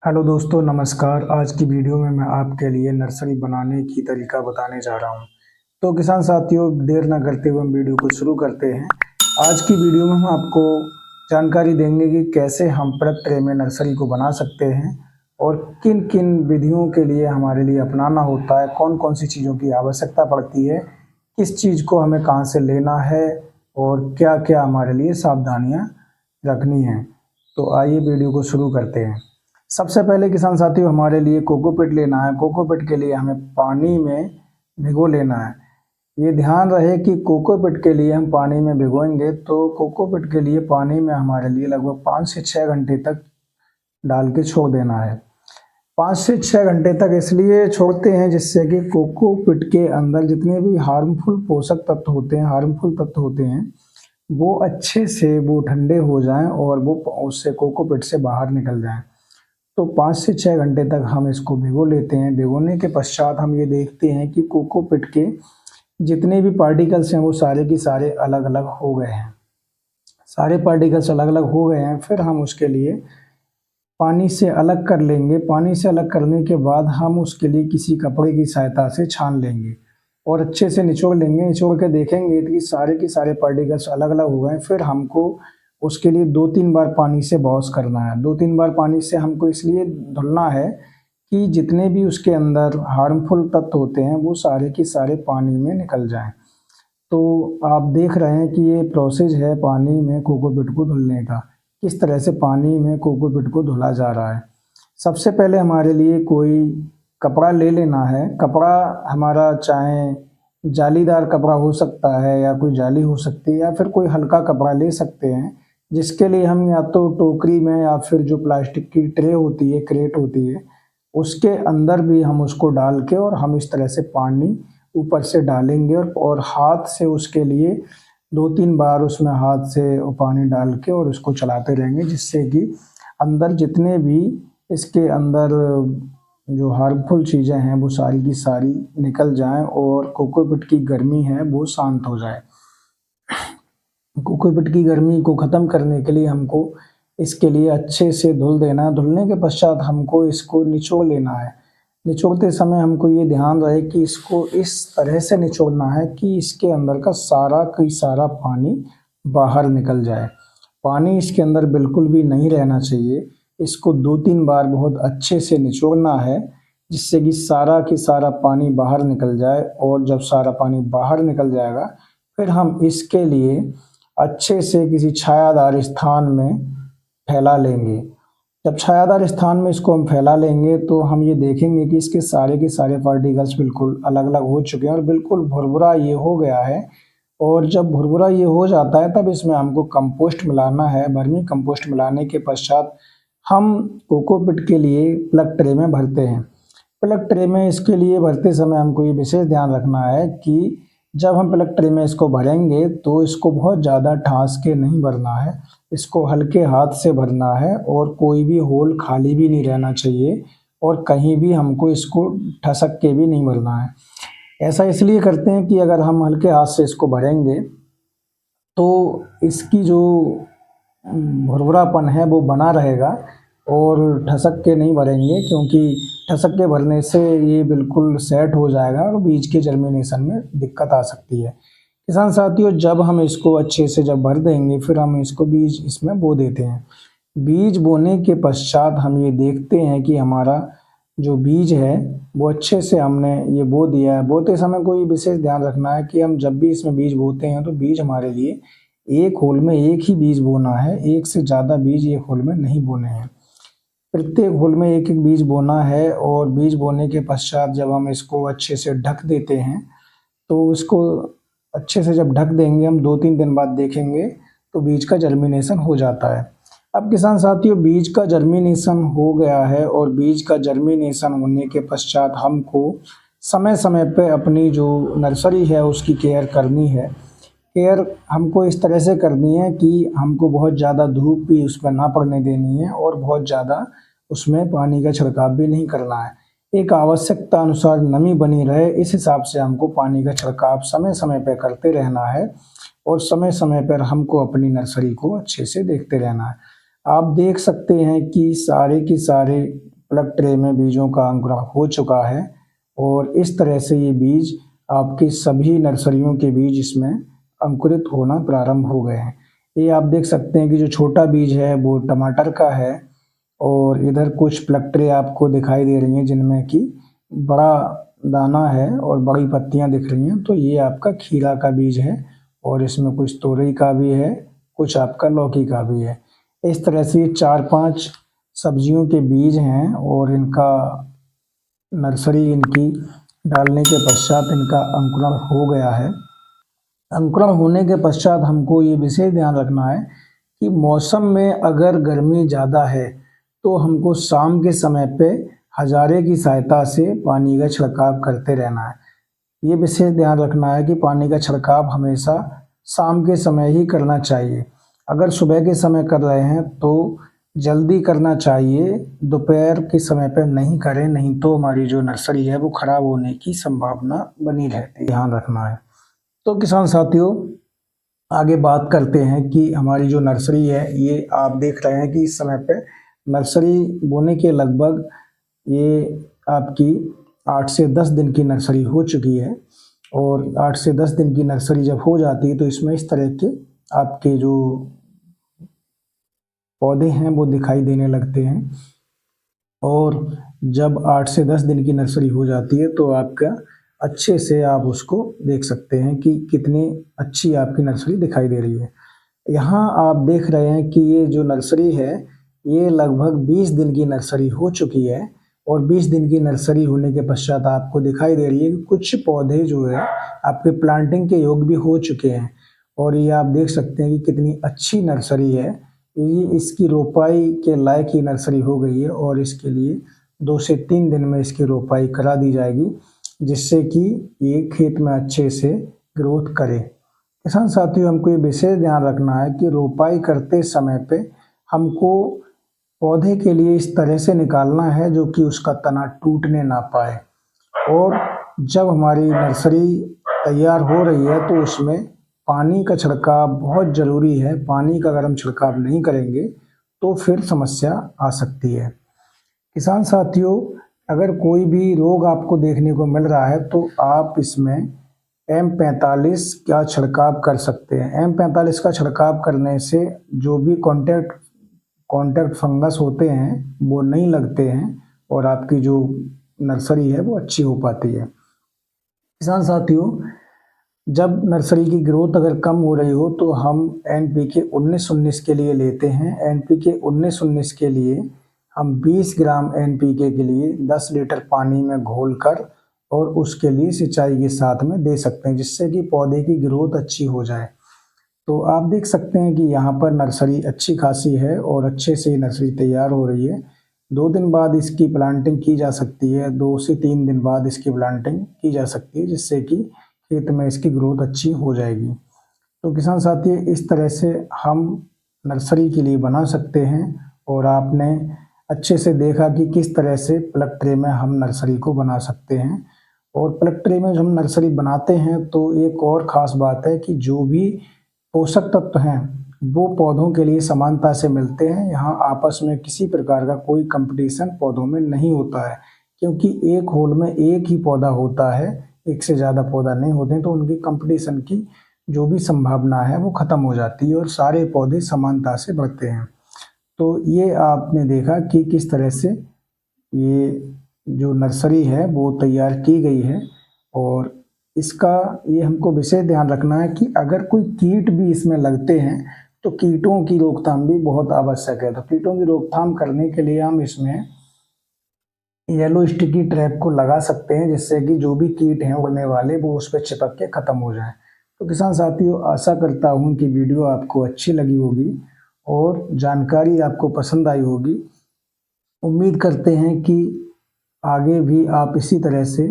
Hello दोस्तों, नमस्कार। आज की वीडियो में मैं आपके लिए नर्सरी बनाने की तरीका बताने जा रहा हूँ। तो किसान साथियों, देर ना करते हुए हम वीडियो को शुरू करते हैं। आज की वीडियो में हम आपको जानकारी देंगे कि कैसे हम प्लग ट्रे में नर्सरी को बना सकते हैं और किन किन विधियों के लिए हमारे लिए अपनाना होता है, कौन कौन सी चीज़ों की आवश्यकता पड़ती है, किस चीज़ को हमें कहाँ से लेना है और क्या क्या हमारे लिए सावधानियाँ रखनी हैं। तो आइए वीडियो को शुरू करते हैं। सबसे पहले किसान साथियों, हमारे लिए कोकोपीट लेना है। कोकोपीट के लिए हमें पानी में भिगो लेना है। ये ध्यान रहे कि कोकोपीट के लिए हम पानी में भिगोएंगे तो कोकोपीट के लिए पानी में हमारे लिए लगभग 5 से 6 घंटे तक डाल के छोड़ देना है। 5 से 6 घंटे तक इसलिए छोड़ते हैं जिससे कि कोकोपीट के अंदर जितने भी हार्मफुल पोषक तत्व होते हैं, हार्मफुल तत्व होते हैं, वो अच्छे से वो ठंडे हो जाएं और वो उससे कोकोपीट से बाहर निकल जाएं। तो 5 से 6 घंटे तक हम इसको भिगो लेते हैं। भिगोने के पश्चात हम ये देखते हैं कि कोकोपीट के जितने भी पार्टिकल्स हैं वो सारे के सारे अलग अलग हो गए हैं। सारे पार्टिकल्स अलग अलग हो गए हैं। फिर हम उसके लिए पानी से अलग कर लेंगे। पानी से अलग करने के बाद हम उसके लिए किसी कपड़े की सहायता से छान लेंगे और अच्छे से निचोड़ लेंगे। निचोड़ के देखेंगे कि सारे के सारे पार्टिकल्स अलग अलग हो गए। फिर हमको उसके लिए 2-3 बार पानी से वॉश करना है। 2-3 बार पानी से हमको इसलिए धुलना है कि जितने भी उसके अंदर हार्मफुल तत्व होते हैं वो सारे के सारे पानी में निकल जाएं। तो आप देख रहे हैं कि ये प्रोसेस है पानी में कोकोपीट को धुलने का। किस तरह से पानी में कोकोपीट को धुला जा रहा है। सबसे पहले हमारे लिए कोई कपड़ा ले लेना है। कपड़ा हमारा चाहे जालीदार कपड़ा हो सकता है या कोई जाली हो सकती है या फिर कोई हल्का कपड़ा ले सकते हैं, जिसके लिए हम या तो टोकरी में या फिर जो प्लास्टिक की ट्रे होती है, क्रेट होती है, उसके अंदर भी हम उसको डाल के और हम इस तरह से पानी ऊपर से डालेंगे और हाथ से उसके लिए 2-3 बार उसमें हाथ से वो पानी डाल के और उसको चलाते रहेंगे, जिससे कि अंदर जितने भी इसके अंदर जो हार्मफुल चीज़ें हैं वो सारी की सारी निकल जाएं और कोकोपीट की गर्मी है वो शांत हो जाए। कोकोपीट की गर्मी को ख़त्म करने के लिए हमको इसके लिए अच्छे से धुल देना है। धुलने के पश्चात हमको इसको निचोड़ लेना है। निचोड़ते समय हमको ये ध्यान रहे कि इसको इस तरह से निचोड़ना है कि इसके अंदर का सारा पानी बाहर निकल जाए। पानी इसके अंदर बिल्कुल भी नहीं रहना चाहिए। इसको 2-3 बार बहुत अच्छे से निचोड़ना है, जिससे कि सारा की सारा पानी बाहर निकल जाए। और जब सारा पानी बाहर निकल जाएगा फिर हम इसके लिए अच्छे से किसी छायादार स्थान में फैला लेंगे। जब छायादार स्थान में इसको हम फैला लेंगे तो हम ये देखेंगे कि इसके सारे के सारे पार्टिकल्स बिल्कुल अलग अलग हो चुके हैं और बिल्कुल भुरभुरा ये हो गया है। और जब भुरभुरा ये हो जाता है तब इसमें हमको कंपोस्ट मिलाना है। वर्मी कंपोस्ट मिलाने के पश्चात हम कोकोपीट के लिए प्लग ट्रे में भरते हैं। प्लग ट्रे में इसके लिए भरते समय हमको ये विशेष ध्यान रखना है कि जब हम प्लग ट्रे में इसको भरेंगे तो इसको बहुत ज़्यादा ठास के नहीं भरना है। इसको हल्के हाथ से भरना है और कोई भी होल खाली भी नहीं रहना चाहिए और कहीं भी हमको इसको ठसक के भी नहीं भरना है। ऐसा इसलिए करते हैं कि अगर हम हल्के हाथ से इसको भरेंगे तो इसकी जो भुरभुरापन है वो बना रहेगा और ठसक के नहीं भरेंगे, क्योंकि ठसक के भरने से ये बिल्कुल सेट हो जाएगा और बीज के जर्मिनेशन में दिक्कत आ सकती है। किसान साथियों, जब हम इसको अच्छे से जब भर देंगे फिर हम इसको बीज इसमें बो देते हैं। बीज बोने के पश्चात हम ये देखते हैं कि हमारा जो बीज है वो अच्छे से हमने ये बो दिया है। बोते समय कोई विशेष ध्यान रखना है कि हम जब भी इसमें बीज बोते हैं तो बीज हमारे लिए एक होल में एक ही बीज बोना है। एक से ज़्यादा बीज एक होल में नहीं बोने हैं। प्रत्येक होल में एक एक बीज बोना है और बीज बोने के पश्चात जब हम इसको अच्छे से ढक देते हैं तो इसको अच्छे से जब ढक देंगे हम 2-3 दिन बाद देखेंगे तो बीज का जर्मिनेशन हो जाता है। अब किसान साथियों, बीज का जर्मिनेशन हो गया है और बीज का जर्मिनेशन होने के पश्चात हमको समय समय पे अपनी जो नर्सरी है उसकी केयर करनी है। केयर हमको इस तरह से करनी है कि हमको बहुत ज़्यादा धूप भी उस पर ना पड़ने देनी है और बहुत ज़्यादा उसमें पानी का छिड़काव भी नहीं करना है। एक आवश्यकता अनुसार नमी बनी रहे इस हिसाब से हमको पानी का छिड़काव समय समय पर करते रहना है और समय समय पर हमको अपनी नर्सरी को अच्छे से देखते रहना है। आप देख सकते हैं कि सारे के सारे प्लग ट्रे में बीजों का अंकुरण हो चुका है और इस तरह से ये बीज आपकी सभी नर्सरियों के बीज इसमें अंकुरित होना प्रारंभ हो गए हैं। ये आप देख सकते हैं कि जो छोटा बीज है वो टमाटर का है और इधर कुछ प्लग ट्रे आपको दिखाई दे रही हैं जिनमें कि बड़ा दाना है और बड़ी पत्तियां दिख रही हैं, तो ये आपका खीरा का बीज है और इसमें कुछ तोरई का भी है, कुछ आपका लौकी का भी है। इस तरह से ये 4-5 सब्जियों के बीज हैं और इनका नर्सरी इनकी डालने के पश्चात इनका अंकुरण हो गया है। अंकुरण होने के पश्चात हमको ये विशेष ध्यान रखना है कि मौसम में अगर गर्मी ज़्यादा है तो हमको शाम के समय पे हजारे की सहायता से पानी का छिड़काव करते रहना है। ये विशेष ध्यान रखना है कि पानी का छिड़काव हमेशा शाम के समय ही करना चाहिए। अगर सुबह के समय कर रहे हैं तो जल्दी करना चाहिए, दोपहर के समय पर नहीं करें, नहीं तो हमारी जो नर्सरी है वो ख़राब होने की संभावना बनी रहती है, ध्यान रखना है। तो किसान साथियों, आगे बात करते हैं कि हमारी जो नर्सरी है ये आप देख रहे हैं कि इस समय पे नर्सरी बोने के लगभग ये आपकी 8 से 10 दिन की नर्सरी हो चुकी है और 8 से 10 दिन की नर्सरी जब हो जाती है तो इसमें इस तरह के आपके जो पौधे हैं वो दिखाई देने लगते हैं और जब 8 से 10 दिन की नर्सरी हो जाती है तो आपका अच्छे से आप उसको देख सकते हैं कि कितनी अच्छी आपकी नर्सरी दिखाई दे रही है। यहाँ आप देख रहे हैं कि ये जो नर्सरी है ये लगभग 20 दिन की नर्सरी हो चुकी है और 20 दिन की नर्सरी होने के पश्चात आपको दिखाई दे रही है कि कुछ पौधे जो है आपके प्लांटिंग के योग भी हो चुके हैं और ये आप देख सकते हैं कि कितनी अच्छी नर्सरी है। ये इसकी रोपाई के लायक ही नर्सरी हो गई है और इसके लिए 2 से 3 दिन में इसकी रोपाई करा दी जाएगी जिससे कि ये खेत में अच्छे से ग्रोथ करे। किसान साथियों, हमको ये विशेष ध्यान रखना है कि रोपाई करते समय पे हमको पौधे के लिए इस तरह से निकालना है जो कि उसका तना टूटने ना पाए और जब हमारी नर्सरी तैयार हो रही है तो उसमें पानी का छिड़काव बहुत ज़रूरी है। पानी का अगर हम छिड़काव नहीं करेंगे तो फिर समस्या आ सकती है। किसान साथियों, अगर कोई भी रोग आपको देखने को मिल रहा है तो आप इसमें M45 का छिड़काव कर सकते हैं। M45 का छिड़काव करने से जो भी कॉन्टैक्ट फंगस होते हैं वो नहीं लगते हैं और आपकी जो नर्सरी है वो अच्छी हो पाती है। किसान साथियों, जब नर्सरी की ग्रोथ अगर कम हो रही हो तो हम NPK 19-19 के लिए लेते हैं। NPK 19-19 के लिए हम 20 ग्राम NPK के लिए 10 लीटर पानी में घोलकर और उसके लिए सिंचाई के साथ में दे सकते हैं जिससे कि पौधे की ग्रोथ अच्छी हो जाए। तो आप देख सकते हैं कि यहाँ पर नर्सरी अच्छी खासी है और अच्छे से नर्सरी तैयार हो रही है। 2 दिन बाद इसकी प्लांटिंग की जा सकती है, 2 से 3 दिन बाद इसकी प्लांटिंग की जा सकती है जिससे कि खेत में इसकी ग्रोथ अच्छी हो जाएगी। तो किसान साथी, इस तरह से हम नर्सरी के लिए बना सकते हैं और आपने अच्छे से देखा कि किस तरह से प्लग ट्रे में हम नर्सरी को बना सकते हैं। और प्लग ट्रे में जब हम नर्सरी बनाते हैं तो एक और ख़ास बात है कि जो भी पोषक तत्व हैं वो पौधों के लिए समानता से मिलते हैं। यहाँ आपस में किसी प्रकार का कोई कंपटीशन पौधों में नहीं होता है क्योंकि एक होल में एक ही पौधा होता है, एक से ज़्यादा पौधा नहीं होते हैं, तो उनकी कंपटीशन की जो भी संभावना है वो ख़त्म हो जाती है और सारे पौधे समानता से बढ़ते हैं। तो ये आपने देखा कि किस तरह से ये जो नर्सरी है वो तैयार की गई है और इसका ये हमको विशेष ध्यान रखना है कि अगर कोई कीट भी इसमें लगते हैं तो कीटों की रोकथाम भी बहुत आवश्यक है। तो कीटों की रोकथाम करने के लिए हम इसमें येलो स्टिकी ट्रैप को लगा सकते हैं जिससे कि जो भी कीट हैं उड़ने वाले वो उस पर चिपक के ख़त्म हो जाए। तो किसान साथियों, आशा करता हूँ कि वीडियो आपको अच्छी लगी होगी और जानकारी आपको पसंद आई होगी। उम्मीद करते हैं कि आगे भी आप इसी तरह से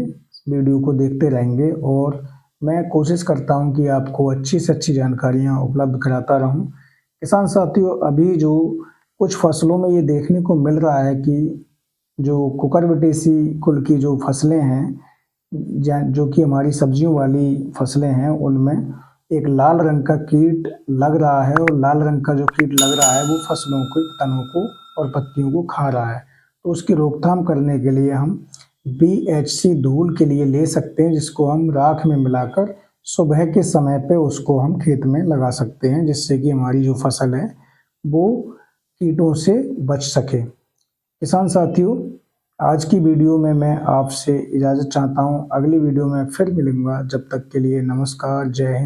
वीडियो को देखते रहेंगे और मैं कोशिश करता हूं कि आपको अच्छी से अच्छी जानकारियां उपलब्ध कराता रहूं। किसान साथियों, अभी जो कुछ फसलों में ये देखने को मिल रहा है कि जो कुकुरबिटेसी कुल की जो फसलें हैं, जो कि हमारी सब्जियों वाली फसलें हैं, उनमें एक लाल रंग का कीट लग रहा है और लाल रंग का जो कीट लग रहा है वो फसलों के तनों को और पत्तियों को खा रहा है। तो उसकी रोकथाम करने के लिए हम BHC धूल के लिए ले सकते हैं, जिसको हम राख में मिलाकर सुबह के समय पे उसको हम खेत में लगा सकते हैं, जिससे कि हमारी जो फसल है वो कीटों से बच सके। किसान साथियों, आज की वीडियो में मैं आपसे इजाज़त चाहता हूँ। अगली वीडियो में फिर मिलूँगा, जब तक के लिए नमस्कार, जय हिंद।